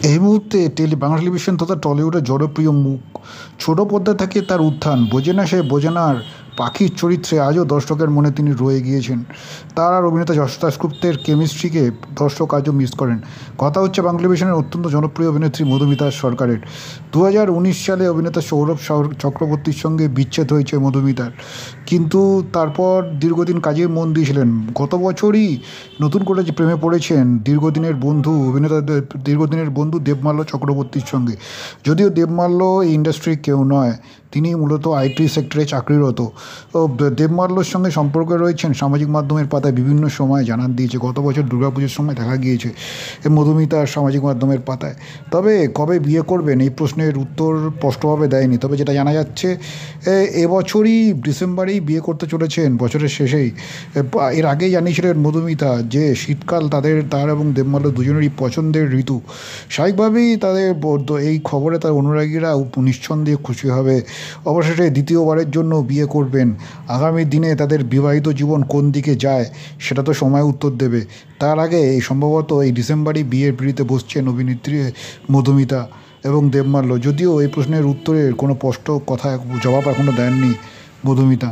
এই মুহূর্তে বাংলা টেলিভিশন তথা টলিউডের জনপ্রিয় মুখ। ছোট পর্দায় থাকে তার উত্থান, বোঝে না সে বোঝে না আর পাখির চরিত্রে আজও দর্শকের মনে তিনি রয়ে গিয়েছেন। তার আর অভিনেতা যশোদা দাশগুপ্তের কেমিস্ট্রিকে দর্শক আজও মিস করেন। কথা হচ্ছে বাংলা টেলিভিশনের অত্যন্ত জনপ্রিয় অভিনেত্রী মধুমিতা সরকারের। 2019 সালে অভিনেতা সৌরভ চক্রবর্তীর সঙ্গে বিচ্ছেদ হয়েছে মধুমিতার, কিন্তু তারপর দীর্ঘদিন কাজে মন দিয়েছিলেন। গত বছরই নতুন করে যে প্রেমে পড়েছেন দীর্ঘদিনের বন্ধু দেবমাল্য চক্রবর্তীর সঙ্গে। যদিও দেবমাল্য এই ইন্ডাস্ট্রির কেউ নয়, তিনি মূলত আইটি সেক্টরে চাকরিরত। দেবমাল্যর সঙ্গে সম্পর্কে রয়েছেন সামাজিক মাধ্যমের পাতায় বিভিন্ন সময় জানান দিয়েছে। গত বছর দুর্গাপুজোর সময় দেখা গিয়েছে মধুমিতার সামাজিক মাধ্যমের পাতায়। তবে কবে বিয়ে করবেন এই প্রশ্নের উত্তর স্পষ্টভাবে দেয়নি। তবে যেটা জানা যাচ্ছে, এবছরই ডিসেম্বরেই বিয়ে করতে চলেছেন, বছরের শেষেই। এর আগেই জানিয়েছিলেন মধুমিতা যে শীতকাল তার এবং দেবমাল্য দুজনেরই পছন্দের ঋতু। স্বাভাবিকভাবেই এই খবরে তার অনুরাগীরা নিঃসন্দেহে খুশি হবে। অবশেষে দ্বিতীয়বারের জন্য বিয়ে করবেন। আগামী দিনে তাদের বিবাহিত জীবন কোন দিকে যায় সেটা তো সময় উত্তর দেবে। তার আগে সম্ভবত এই ডিসেম্বরেই বিয়ের পিঁড়িতে বসছেন অভিনেত্রী মধুমিতা এবং দেবমাল্য। যদিও এই প্রশ্নের উত্তরের কোনো স্পষ্ট জবাব এখনও দেননি মধুমিতা।